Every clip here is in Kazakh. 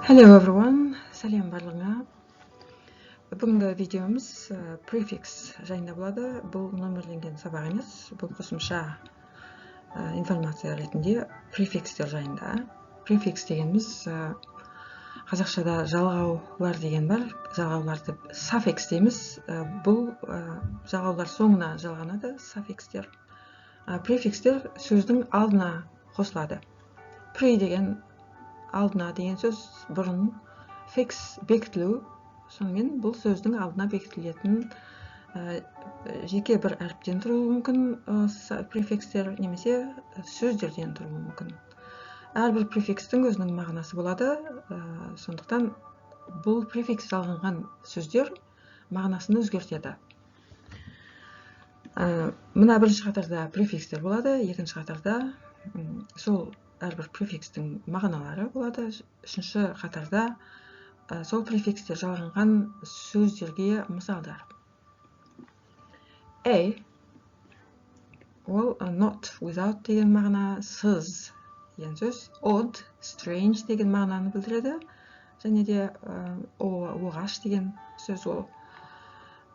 Hello everyone, сәлем барлығыңа. Бүгінгі видеомыз prefix жайында болады. Бұл нөмірленген сабақ емес, бұл қосымша информация ретінде prefixтер жайында. Prefix дегеніміз қазақшада жалғаулар деген бар. Жалғауларды suffix дейміз. Бұл жалғаулар соңына жалғанады, suffixтер. Prefixтер сөздің алдына қосылады. Pre деген алдына деген сөз бұрын, fix бекітілу, сонымен бұл сөздің алдына бекітілетін жеке бір әріптен тұруы мүмкін префикстер немесе сөздерден тұруы мүмкін. Әрбір префикстің өзінің мағынасы болады, сондықтан бұл префикс жалғанған сөздер мағынасын өзгертеді. Мына бірінші қатарда префикстер болады, екінші қатарда сол әрбір префикстің мағыналары болады. Үшінші қатарда сол префикстер жалғанған сөздерге мысалдар. A, ол not, without деген мағына, сыз деген сөз. Odd, strange деген мағынаны білдіреді. Және де оғаш деген сөз ол.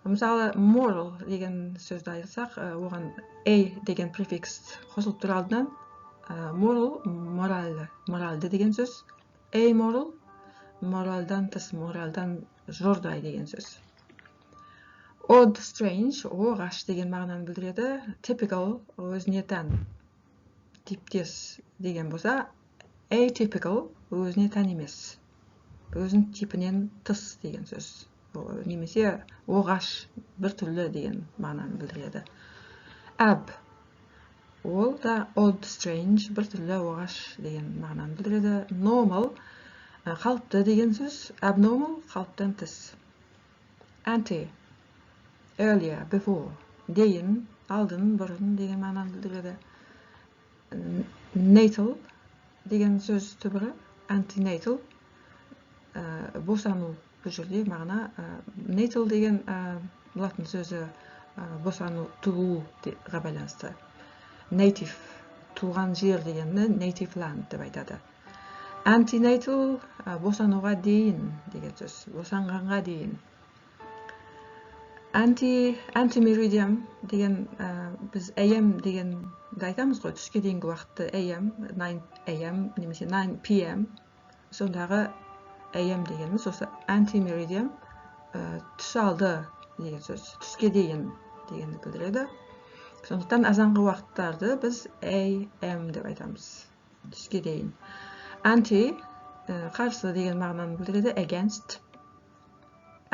Мысалы, moral деген сөзді айтсақ, оған A деген префикс қосылып тұр алдынан. Moral, моральды деген сөз. Amoral, моральдан тыс, моральдан жұрдай деген сөз. Odd, strange, оғаш деген мағынаны білдіреді. Typical, өзіне тән, типтес деген болса, atypical, өзіне тән емес, өзінің типінен тыс деген сөз. Немесе оғаш, біртүрлі деген мағынаны білдіреді. Ab, ол да odd, strange, біртүрлі оғаш деген мағынаны білдіреді. Normal, қалыпты деген сөз. Abnormal, қалыптан тыс. Ante, earlier, before, дейін, алдын, бұрын деген мағынаны білдіреді. Natal деген сөз түбірі. Antenatal, босану бұл жерде мағына. Natal деген латын сөзі босану, тууға байланысты. Native, туған жер дегенді native land деп айтады. Antenatal, босануға дейін деген сөз, босанғанға дейін. Antemeridian деген, біз AM дегенді айтамыз ғой, түске дейінгі уақытты AM, 9 AM немесе 9 PM, сондағы AM дегеніміз осы antemeridian, түс алды деген сөз, түске дейін дегенді білдіреді. Сондықтан азанғы уақыттарды біз AM деп айтамыз, түске дейін. Anti, қарсы деген мағынаны білдіреді. Against.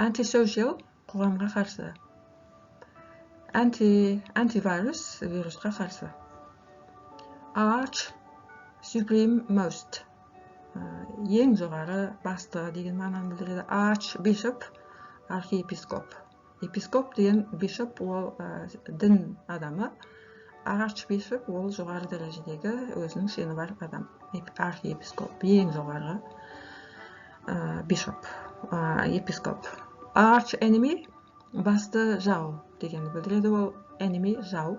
Antisocial, қоғамға қарсы. Antivirus, вирусқа қарсы. Arch, supreme, most, ең жоғары, басты деген мағынаны білдіреді. Archbishop, архиепископ. Епископ деген bishop, ол дін адамы. Archbishop, ол жоғары дәрежедегі өзінің шені бар адам. Архиепископ, ең жоғары bishop, епископ. Arch enemy, басты жау дегенді білдіреді. Ол enemy, жау.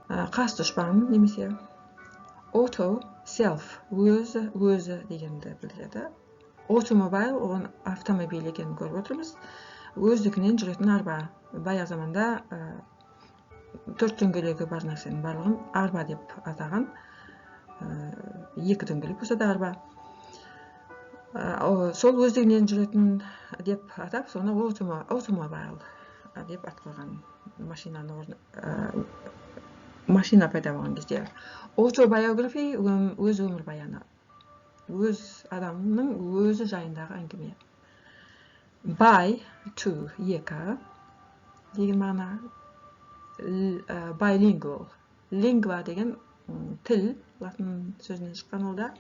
Қас дұшпан немесе. Auto, self, өзі дегенді білдіреді. Automobile, оған автомобиль екенін көріп отырмыз. Өздігінен жүретін арба. Баяғы заманда 4 дөңгелегі бар нәрсенің барлығын арба деп атаған. 2 дөңгелек болса да арба. Сол өздігінен жүретін деп атап, соны automobile деп ат қойған. Машина пайда болған кезде. Autobiography, өз өмір баяны. Өз адамның өзі жайындағы әңгіме. By, to, екі деген мағына. Bilingual. Lingua деген тіл, латын сөзінен шыққан ол да.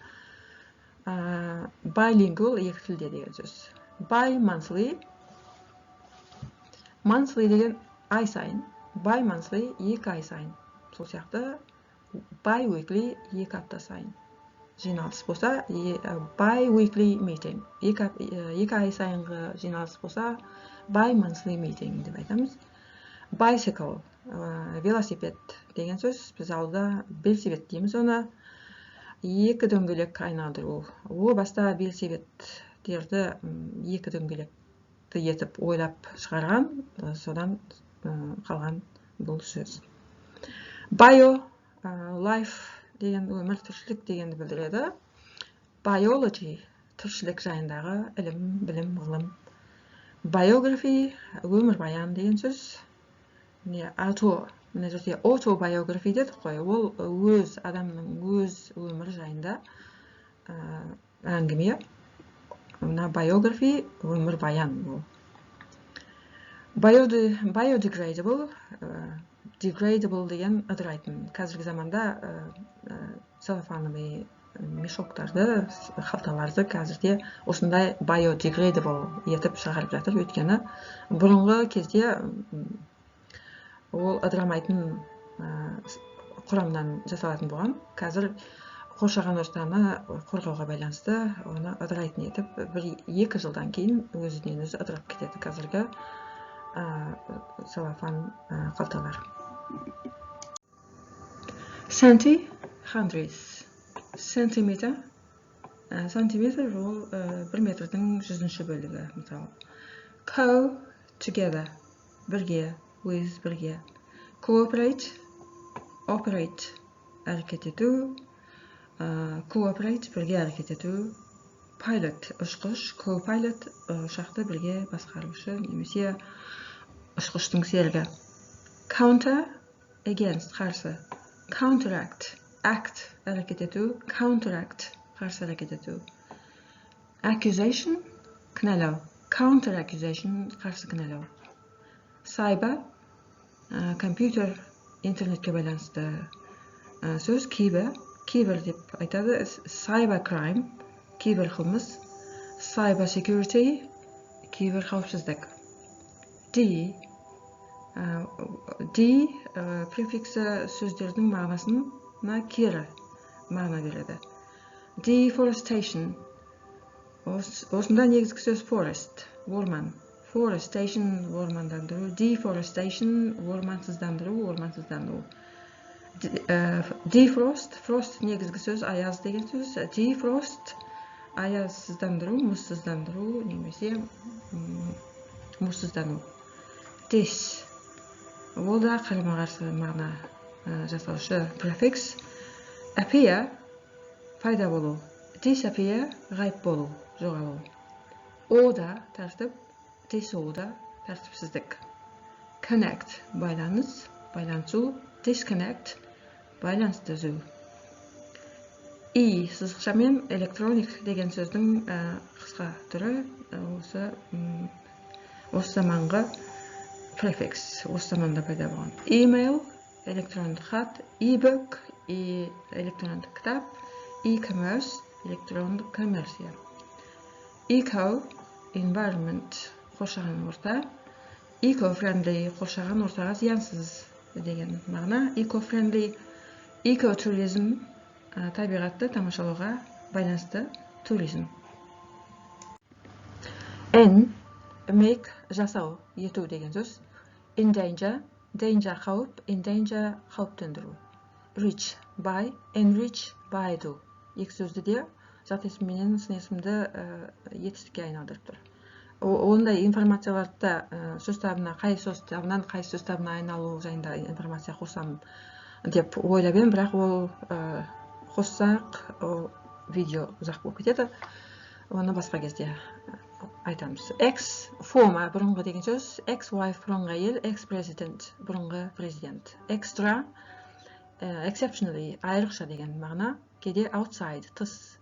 Bilingual, екі тілде деген сөз. Bi-monthly. Monthly деген ай сайын. Bi-monthly, екі ай сайын. Сол сияқты bi-weekly, екі апта сайын. Жиналыс болса, bi-weekly meeting. Екі ай сайынғы жиналыс болса, bi-monthly meeting деп айтамыз. Bicycle, велосипед деген сөз. Біз ауылда велосипед дейміз оны. екі дөңгелек айналдыру. О баста белсебеттерді екі дөңгелекті етіп ойлап шығарған, содан қалған бұл сөз. Bio, life деген өмір, тіршілік дегенді білдіреді. Biology, тіршілік жайындағы ілім, білім, ғылым. Biography, өмірбаян деген сөз. Мына жерде autobiography дедік қой, ол өз адамның өз өмірі жайында әңгіме. Мына biography өмірбаян ол. Biodegradable, degradable деген ыдырайтын. Қазіргі заманда целлофановый мешоктарды, қалталарды қазірде осындай biodegradable етіп шығарып жатыр. Өйткені бұрынғы кезде ол ыдырамайтын құрамнан жасалатын болған. Қазір қоршаған ортаны қорғауға байланысты оны ыдырайтын етіп, 1-2 жылдан кейін өзінен өзі ыдырап кетеді қазіргі целлофан қалталар. Centi, hundredths. Сантиметр. Сантиметр ол 1 метрдің 100-ші бөлігі, мысалы. Co, together, бірге, with, бірге. Cooperate, operate, әрекет ету. Cooperate, бірге әрекет ету. Pilot, ұшқыш, co-pilot, ұшақты бірге басқарушы, немесе ұшқыштың серігі. Counter, against, қарсы. Counteract, act, әрекет ету. Counteract, қарсы әрекет ету. Accusation, кінәлау. Counter accusation, қарсы кінәлау. Cyber, компьютер, интернетке байланысты сөз. Кибер деп айтады. Cyber crime, кибер қылмыс. Cyber security, кибер қауіпсіздік. D префиксі сөздердің мағынасына кері мағына береді. Deforestation, осында негізгі сөз forest, орман. Forestation, ормандандыру. Deforestation, ормансыздану. Defrost, frost негізгі сөз аяз деген сөз. Defrost, аязсыздандыру, мұзсыздандыру, немесе мұзсыздану. Dis, ол да қарама-қарсы мағына жасаушы префикс. Appear, пайда болу. Disappear, ғайып болу, жоғалу. Order, тәртіп. Disorder, тәртіпсіздік. Connect, байланысу. Disconnect, байланысты үзу. Сызықшамен electronic деген сөздің қысқа түрі, осы заманғы префикс, осы заманда пайда болған. Email, электрондық хат. E-book, электрондық кітап. E-commerce, электрондық коммерция. Eco, environment, қоршаған орта. Eco-friendly, қоршаған ортаға зиянсыз деген мағына. Eco-friendly, eco-tourism, табиғатты тамашалауға байланысты туризм. Make, жасау, ету деген сөз. Endanger, danger қауіп, endanger қауіптендіру. Rich, buy, enrich, байыту. Екі сөзді де зат есімменен сын есімді етістікке айналдырып тұр. Ондай информацияларды сөз табына, қай сөз табынан қай сөз табына айналу жайында информация қосам деп ойлап едім, бірақ ол қоссақ видео ұзақ болып кетеді. Оны басқа кезде айтамыз. Ex, former, бұрынғы деген сөз. Ex-wife, бұрынғы әйел. Ex-president, бұрынғы президент. Extra, exceptionally, айрықша деген мағына. Кейде outside, тыс.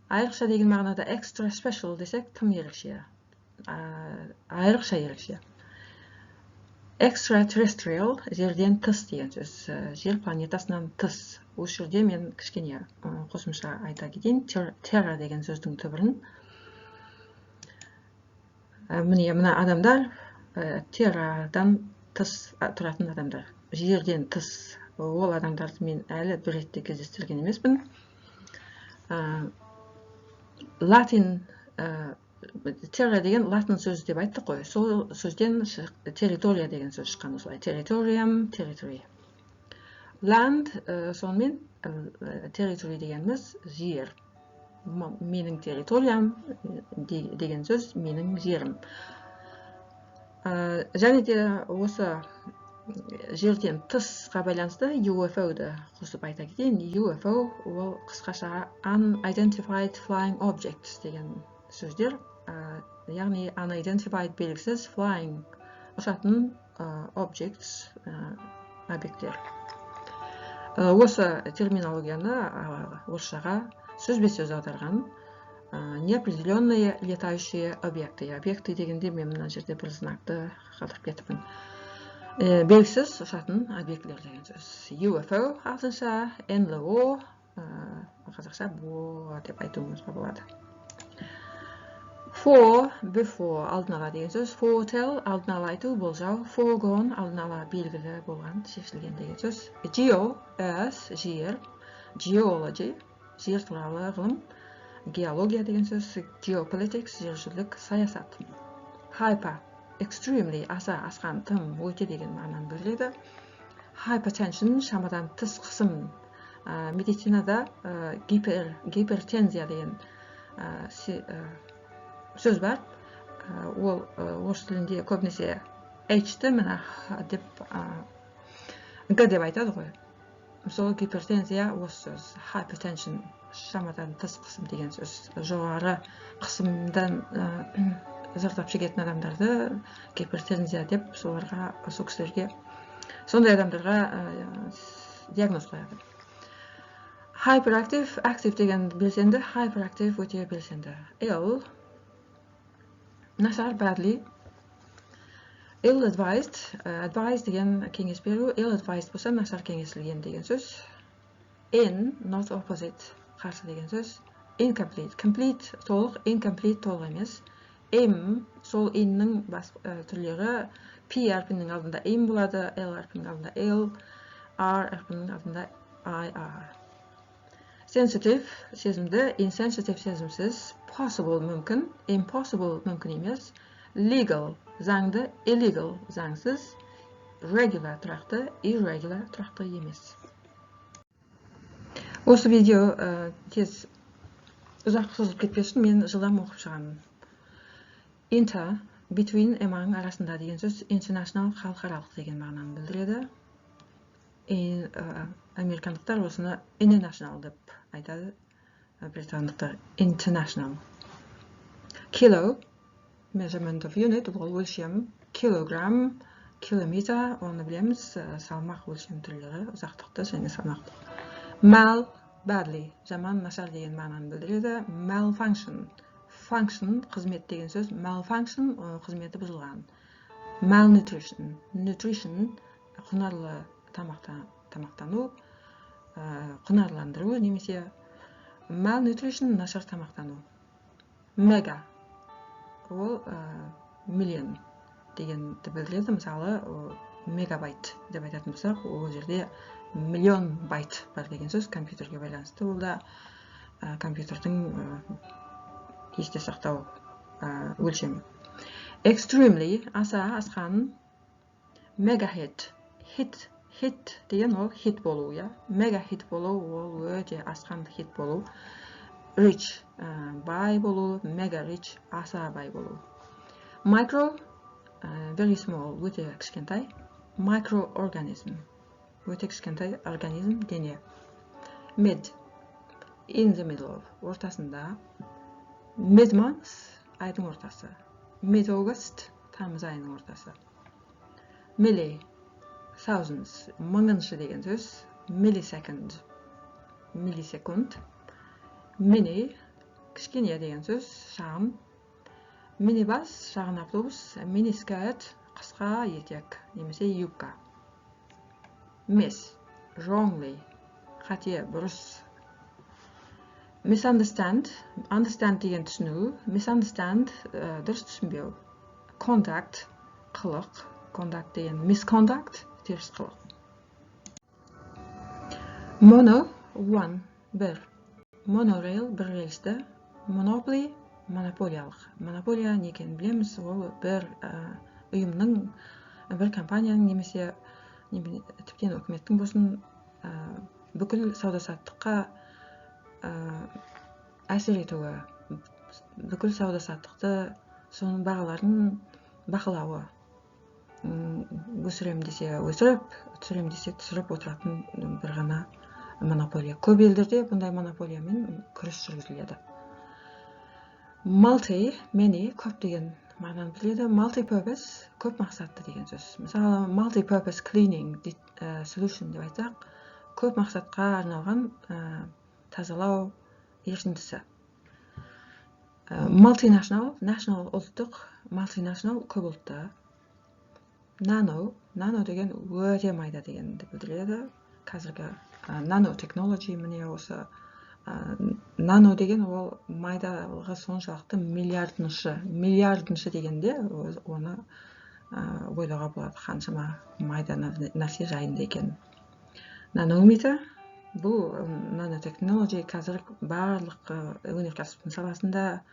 Айрықша деген мағынада extra special десек, тым ерекше. Айрықша ерекше. Extraterrestrial, жерден тыс деген сөз. Жер планетасынан тыс. Осы жерде мен кішкене қосымша айта кетейін. Terra деген сөздің түбірін. Мына адамдар террадан тыс тұратын адамдар. Жерден тыс. Ол адамдарды мен әлі бір ретте кездестірген емеспін. Латин, терра деген латын сөз деп айттық қой. Сол сөзден территория деген сөз шыққан осылай. Territorium, territory. Land сонымен territory дегеніміз жер. Менің территориям деген сөз менің жерім. Және де осы жерден тысқа байланысты UFO-ды қосып айта кетейін. UFO ол қысқаша Unidentified Flying Objects деген сөздер. Яғни Unidentified белгісіз Flying ұшатын Objects объекттер. Осы терминологияны орысшаға сөзбе-сөз аударған неопределенные летающие объекты. Объекты дегенде мен мына жерде бір знакты қалдырып кетіппін. Белгісіз ұшатын объектілер деген сөз. UFO ағылшынша, NLO қазақша БО деп айтуымызға болады. Before алдын ала деген сөз. Foretell алдын ала айту, болжау. Foregone алдын ала белгілі болған, шешілген деген сөз. Geo жер. Geology жер туралы ғылым. Геология деген сөз. Geopolitics жершілік саясат. Hyper extremely аса, асқан, тым, өте деген мағынаны білдіреді. Hypertension шамадан тыс қысым. Медицинада гипертензия деген сөз бар. Ол орыс тілінде көбінесе H-ті мына деп Г деп айтады ғой. Сол гипертензия осы сөз. Hypertension шамадан тыс қысым деген сөз. Жоғары қысымдан зардап шегетін адамдарды гипертензия деп соларға, сол кісілерге, сондай адамдарға диагноз қояды. Hyperactive, active деген белсенді, hyperactive өте белсенді. Ill нашар, badly. Ill-advised, advised деген кеңес беру, ill-advised болса нашар кеңесілген деген сөз. In, not opposite, қарсы деген сөз. Incomplete, complete толық, incomplete толық емес. M, сол inнің түрлері, P әрпінің алдында M болады, L әрпінің алдында L, R әрпінің алдында IR. Sensitive, сезімді, insensitive, сезімсіз. Possible, мүмкін, impossible, мүмкін емес. Legal, заңды, illegal, заңсыз. Regular, тұрақты, irregular, тұрақты емес. Осы видео тез ұзақ созылып кетпес үшін мен жылдам оқып шығамын. Inter, between, among, арасында деген сөз international, халықаралық деген мағынаны білдіреді. Американдықтар осыны international деп айтады, британдықтар international. Kilo, measurement of unit, ол өлшем. Kilogram, kilometer, оны білеміз, салмақ өлшем түрлері, ұзақтықты және салмақты. Mal, badly, жаман, нашар деген мағынаны білдіреді. Malfunction, function, қызмет деген сөз. Malfunction, қызметі бұзылған. Malnutrition, nutrition, құнарлы тамақтану, құнарландыру немесе malnutrition, нашар тамақтану. Mega, ол миллион дегенді білдіреді. Мысалы, мегабайт деп айтатын болсақ, ол жерде миллион байт бар деген сөз, компьютерге байланысты. Ол да компьютердің есте сақтау өлшемі. Extremely, аса, асқан. Megahit, hit деген ол hit болу, я. Megahit болу, ол өте асқан hit болу. Rich, бай болу. Mega rich, аса бай болу. Micro, very small, өте кішкентай. Microorganism, өте кішкентай организм, дене. Mid, in the middle of, ортасында. Mid-month, айдың ортасы. Mid-August, тамыз айының ортасы. Milli, thousands, мыңыншы деген сөз. Millisecond, миллисекунд. Mini, кішкене деген сөз, шағын. Minibus, шағын автобус. Miniskirt, қысқа етек, немесе юбка. Miss, wrongly, қате, бұрыс. Misunderstand, understand деген түсіну. Misunderstand, дұрыс түсінбеу. Conduct, қылық. Conduct деген misconduct, теріс қылық. Mono, one, бір. Monorail, бір рельсті. Monopoly, монополиялық. Монополия не екенін білеміз, ол бір ұйымның, бір компанияның немесе тіптен үкіметтің болсын бүкіл сауда-саттыққа әсер етуі, бүкіл сауда-саттықты, соның бағаларын бақылауы, өсірем десе өсіріп, түсірем десе түсіріп отыратын бір ғана монополия. Көп елдерде бұндай монополиямен күрес жүргізіледі. Multi, many, көп деген мағынаны білдіреді. Multi-purpose, көп мақсатты деген сөз. Мысалы, multi-purpose cleaning solution деп айтсақ, көп мақсатқа арналған тазалау ерітіндісі. Multinational, national ұлттық, multinational көп ұлтты. Nano деген өте майда дегенді білдіреді. Қазіргі nanotechnology, міне осы нано деген ол майдалығы соншалықты миллиардыншы дегенде оны ойлауға болады, қаншама майда нәрсе жайында екен. Нанометр, бұл nanotechnology қазір барлық өнеркәсіптің саласында,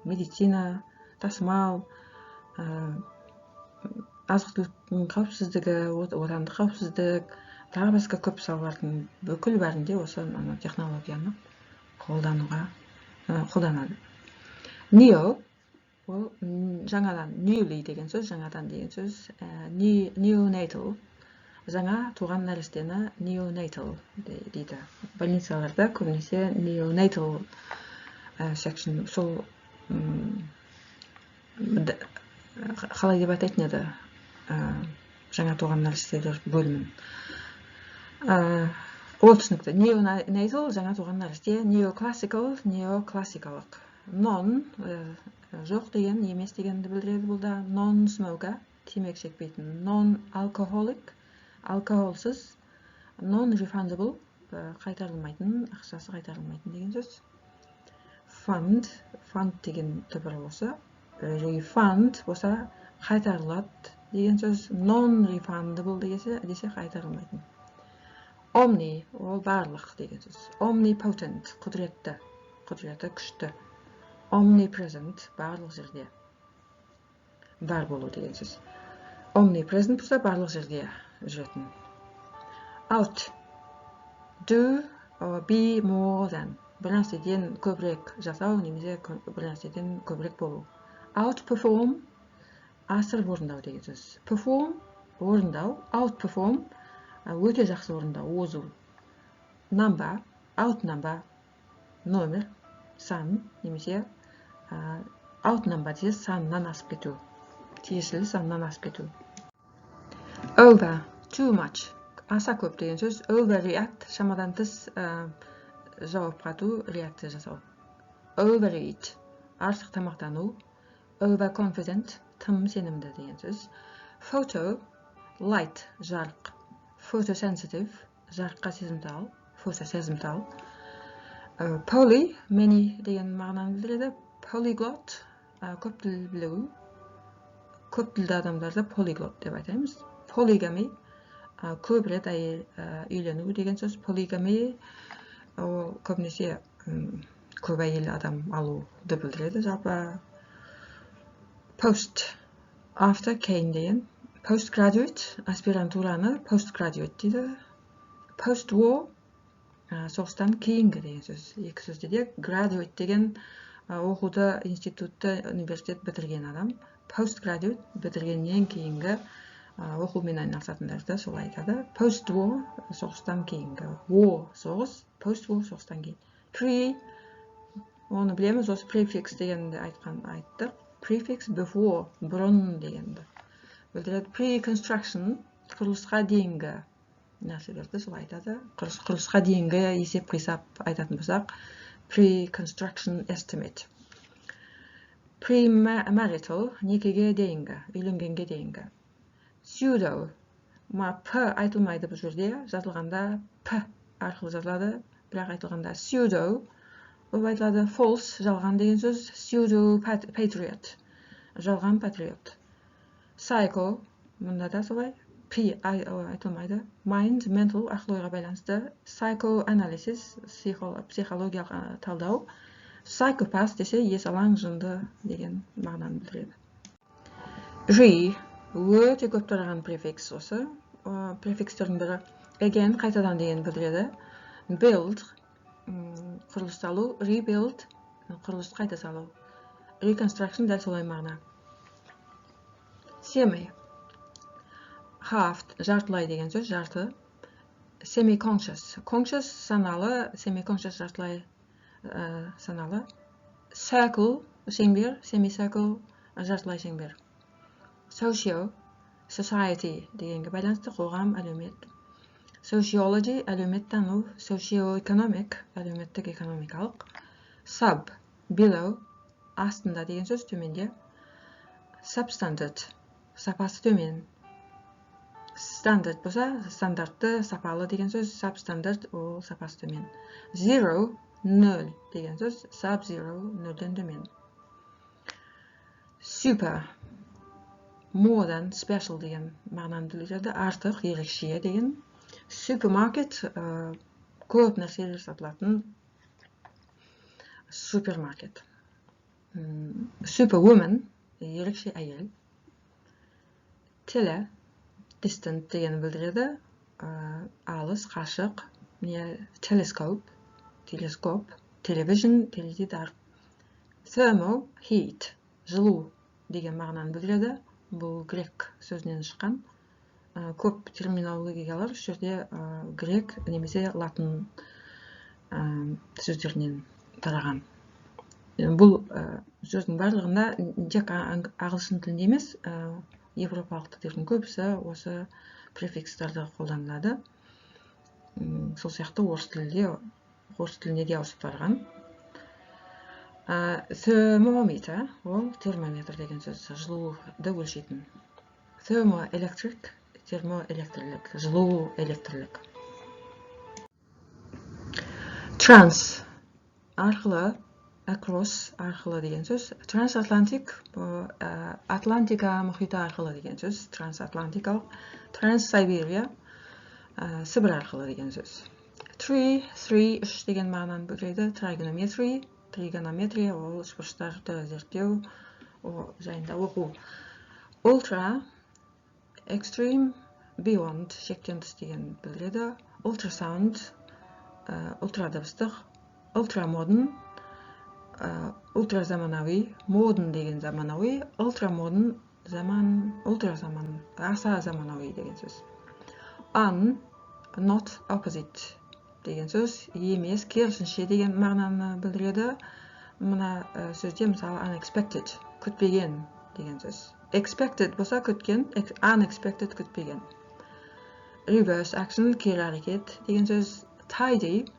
медицина, тасымал, азық-түліктің қауіпсіздігі, отандық қауіпсіздік, тағы басқа көп салалардың бүкіл бәрінде осы технологияны қолданады. Neo, ол жаңадан, newly деген сөз, жаңадан деген сөз, neonatal, жаңа туған нәрестені neonatal дейді. Больницаларда көбінесе neonatal section, сол қалай деп айтатын еді, жаңа туған нәрестелер бөлімін. Ол түсінікті. Neonatal, жаңа туған нәресте, неоклассикалық. Non, жоқ деген, емес дегенді білдіреді бұлда. Non-smoker, темекі шекпейтін. Non-alcoholic, алкогольсіз. Non-refundable, қайтарылмайтын, ақшасы қайтарылмайтын деген сөз. Fund деген түбірі осы. Refund болса қайтарылады деген сөз. Non-refundable десе қайтарылмайтын. Omni, ол барлық деген сөз. Omnipotent, құдіреті күшті. Omnipresent, барлық жерде. Бар болу деген сөз. Omnipresent болса барлық жерде жүретін. Out, do or be more than. Бір нәрседен көбірек жасау, немесе бір нәрседен көбірек болу. Outperform, асырып орындау деген сөз. Perform, орындау. Outperform, өте жақсы орындау, озу. Number, outnumber, номер, сан, немесе outnumber десе саннан асып кету. Тиесілі саннан асып кету. Over, too much, аса көп деген сөз. Overreact, шамадан тыс жауап қату, реакция жасау. Overeat, артық тамақтану. Overconfident, тым сенімді деген сөз. Photo, light, жарық. Photosensitive, жарыққа сезімтал. Poly, many деген мағынаны білдіреді. Polyglot, көп тіл білу. Көп тілді адамдарды polyglot деп айтаймыз. Polygamy, көп рет үйлену деген сөз. Polygamy, ол көбінесе көп әйел адам алуды білдіреді. Жалпы post, after, кейін деген. Postgraduate, аспирантураны postgraduate дейді. Post-war, соғыстан кейінгі деген сөз. Екі сөзде де graduate деген оқуды, институтты, университет бітірген адам. Postgraduate, бітіргеннен кейінгі оқумен айналысатындарды солай айтады. Post-war, соғыстан кейінгі. War, соғыс, post-war, соғыстан кейін. Pre, оны білеміз, осы prefix дегенді айттық. Prefix, before, бұрын дегенді білдіреді. Pre-construction, құрылысқа дейінгі нәрселерді солай айтады. Құрылысқа дейінгі есеп-қисап айтатын болсақ, pre-construction estimate. Pre-marital, некеге дейінгі, үйленгенге дейінгі. Pseudo, п айтылмайды бұл жерде, жазылғанда п арқылы жазылады, бірақ айтылғанда pseudo, бұл айтылады. False, жалған деген сөз. Pseudo-patriot, жалған патриот. Psycho, мұнда да солай. айтылмайды. Mind, mental, ақыл-ойға байланысты. Psychoanalysis, психологиялық талдау. Psychopath десе есалаң жынды деген мағынаны білдіреді. Re, өте көп тараған префикс осы. Префикстердің бірі again қайтадан деген білдіреді. Build құрылыс салу, rebuild құрылыс қайта салу, reconstruction дәл солай мағына. Semi half жартылай деген сөз, жарты. Semi-conscious conscious саналы, semi-conscious жартылай саналы. Circle шеңбер, semi-circle жартылай шеңбер. Socio society дегенге байланысты қоғам, әлеумет. Sociology әлеуметтану, socio-economic әлеуметтік экономикалық. Sub below астында деген сөз, төменде. Substandard сапасы төмен. Standard болса, стандартты, сапалы деген сөз, substandard ол сапасы төмен. Zero нөл деген сөз, sub-zero нөлден төмен. Super more than special деген мағынаны білдіреді, артық, ерекше деген. Supermarket көп нәрселер сатылатын супермаркет. Superwoman ерекше әйел. Теле distant деген білдіреді, алыс, қашық. Telescope телескоп, television теледидар. Thermo heat жылу деген мағынаны білдіреді. Бұл грек сөзінен шыққан. Көп терминологиялар осы жерде грек немесе латын сөздерінен тараған. Бұл сөздің барлығында тек ағылшын тілінде емес, европалық тілдердің көбісі осы префикстарды қолданылады. Сол сияқты орыс тіліне де ауысып барған. Thermometer ол термометр деген сөз, жылуды өлшейтін. Thermoelectric термоэлектрлік, жылу электрлік. Trans арқылы, across арқылы деген сөз. Transatlantic Атлантика мұхиты арқылы деген сөз, трансатлантикалық. Trans-Siberia Сібір арқылы деген сөз. Three, үш деген мағынаны білдіреді. Тригонометрия ол үшбұрыштарды зерттеу жайында оқу. Ultra extreme, beyond шектен тыс деген білдіреді. Ultrasound ультра дыбыстық. Ultramodern ультра заманауи, модern деген заманауи, ultramodern ультра заман, аса заманауи деген сөз. Not opposite деген сөз, емес, керісінше деген мағынаны білдіреді. Мына сөзде мысалы unexpected, күтпеген деген сөз. Expected болса күткен, unexpected күтпеген. Reverse action, кері әрекет деген сөз. Tidy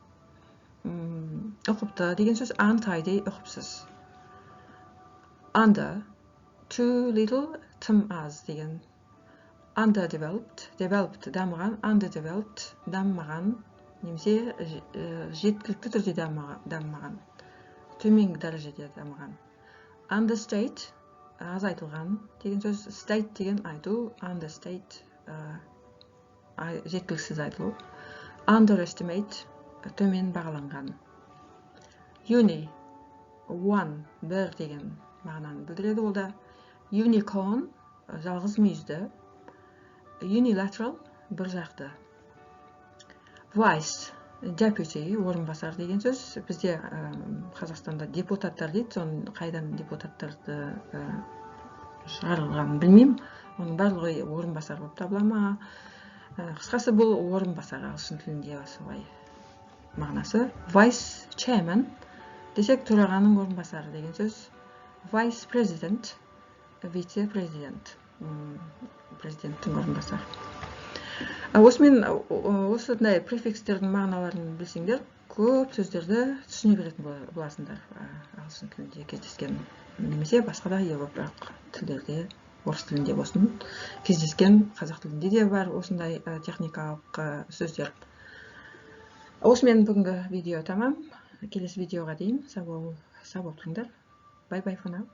ұқыпты деген сөз, untidy ұқыпсыз. Under too little, тым аз деген. Underdeveloped, developed дамыған, underdeveloped дамымаған, немесе жеткілікті түрде дамымаған, төменгі дәрежеде дамыған. Understate аз айтылған деген сөз, state деген айту, understate жеткіліксіз айтылу. Underestimate төмен бағаланған. Uni one бір деген мағынаны білдіреді, ол да. Unicorn жалғыз мүйізді. Unilateral бір жақты. Vice deputy орынбасар деген сөз. Бізде Қазақстанда депутаттар дейді, соның қайдан депутаттарды шығарылғанын білмеймін. Оның барлығы орынбасар болып табылама. Қысқасы бұл орынбасар, ағылшын тілінде солай мағынасы. Vice chairman десек, төрағаның орынбасары деген сөз. Vice president вице-президент, президенттің орынбасары. Осымен осындай префикстердің мағыналарын білсеңдер, көп сөздерді түсіне беретін боласыңдар. Ағылшын тілінде кездескен, немесе басқа да европалық тілдерде, орыс тілінде болсын, кездескен, қазақ тілінде де бар осындай техникалық сөздер. Осымен бүгінгі видео тамам. Келесі видеоға дейін сау болып тұрыңдар. Bye for now.